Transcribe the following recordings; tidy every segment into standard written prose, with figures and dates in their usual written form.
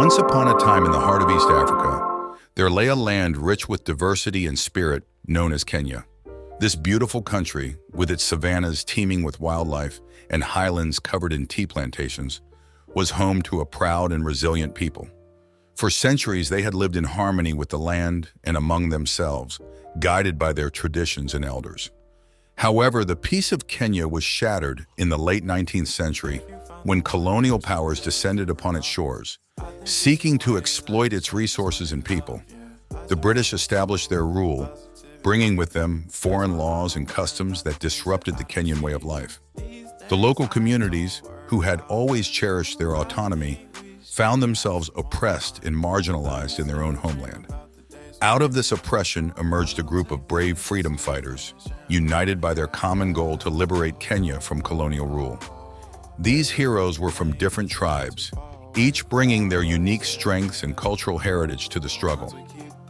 Once upon a time in the heart of East Africa, there lay a land rich with diversity and spirit known as Kenya. This beautiful country, with its savannas teeming with wildlife and highlands covered in tea plantations, was home to a proud and resilient people. For centuries, they had lived in harmony with the land and among themselves, guided by their traditions and elders. However, the peace of Kenya was shattered in the late 19th century when colonial powers descended upon its shores, seeking to exploit its resources and people. The British established their rule, bringing with them foreign laws and customs that disrupted the Kenyan way of life. The local communities, who had always cherished their autonomy, found themselves oppressed and marginalized in their own homeland. Out of this oppression emerged a group of brave freedom fighters, united by their common goal to liberate Kenya from colonial rule. These heroes were from different tribes, each bringing their unique strengths and cultural heritage to the struggle.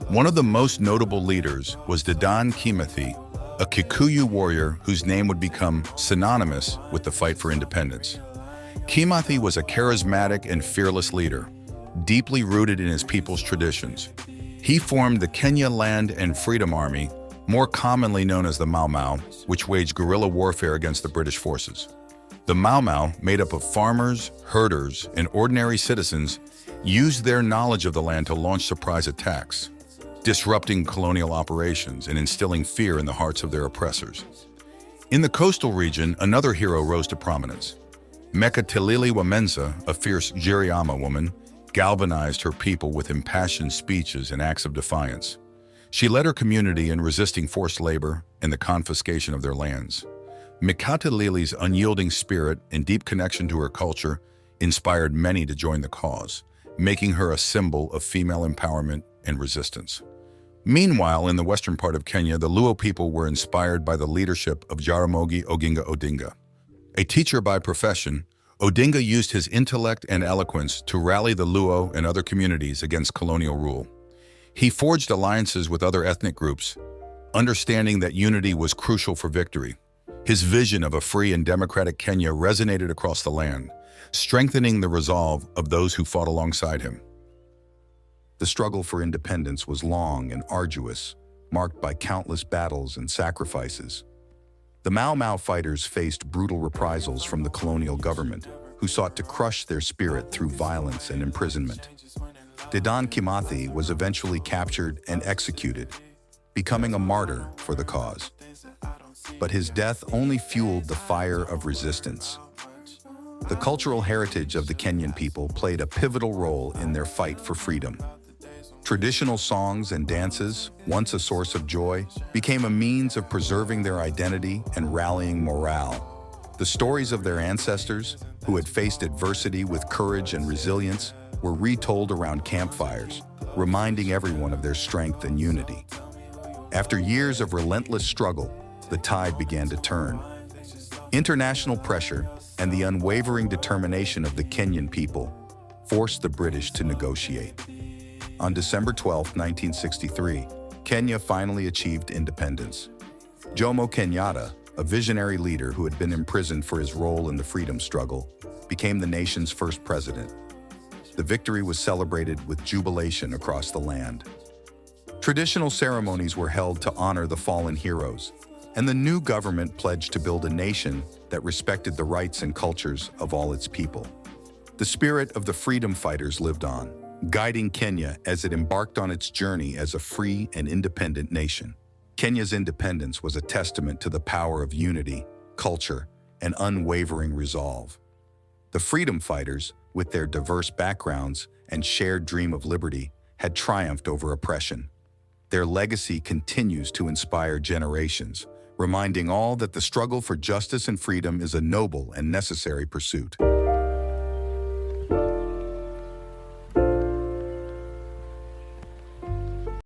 One of the most notable leaders was Dedan Kimathi, a Kikuyu warrior whose name would become synonymous with the fight for independence. Kimathi was a charismatic and fearless leader, deeply rooted in his people's traditions. He formed the Kenya Land and Freedom Army, more commonly known as the Mau Mau, which waged guerrilla warfare against the British forces. The Mau Mau, made up of farmers, herders, and ordinary citizens, used their knowledge of the land to launch surprise attacks, disrupting colonial operations and instilling fear in the hearts of their oppressors. In the coastal region, another hero rose to prominence. Mekatilili Wamensa, a fierce Giriama woman, galvanized her people with impassioned speeches and acts of defiance. She led her community in resisting forced labor and the confiscation of their lands. Mekatilili's unyielding spirit and deep connection to her culture inspired many to join the cause, making her a symbol of female empowerment and resistance. Meanwhile, in the western part of Kenya, the Luo people were inspired by the leadership of Jaramogi Oginga Odinga. A teacher by profession, Odinga used his intellect and eloquence to rally the Luo and other communities against colonial rule. He forged alliances with other ethnic groups, understanding that unity was crucial for victory. His vision of a free and democratic Kenya resonated across the land, strengthening the resolve of those who fought alongside him. The struggle for independence was long and arduous, marked by countless battles and sacrifices. The Mau Mau fighters faced brutal reprisals from the colonial government, who sought to crush their spirit through violence and imprisonment. Dedan Kimathi was eventually captured and executed, becoming a martyr for the cause. But his death only fueled the fire of resistance. The cultural heritage of the Kenyan people played a pivotal role in their fight for freedom. Traditional songs and dances, once a source of joy, became a means of preserving their identity and rallying morale. The stories of their ancestors, who had faced adversity with courage and resilience, were retold around campfires, reminding everyone of their strength and unity. After years of relentless struggle, the tide began to turn. International pressure and the unwavering determination of the Kenyan people forced the British to negotiate. On December 12, 1963, Kenya finally achieved independence. Jomo Kenyatta, a visionary leader who had been imprisoned for his role in the freedom struggle, became the nation's first president. The victory was celebrated with jubilation across the land. Traditional ceremonies were held to honor the fallen heroes, and the new government pledged to build a nation that respected the rights and cultures of all its people. The spirit of the freedom fighters lived on, guiding Kenya as it embarked on its journey as a free and independent nation. Kenya's independence was a testament to the power of unity, culture, and unwavering resolve. The freedom fighters, with their diverse backgrounds and shared dream of liberty, had triumphed over oppression. Their legacy continues to inspire generations, reminding all that the struggle for justice and freedom is a noble and necessary pursuit.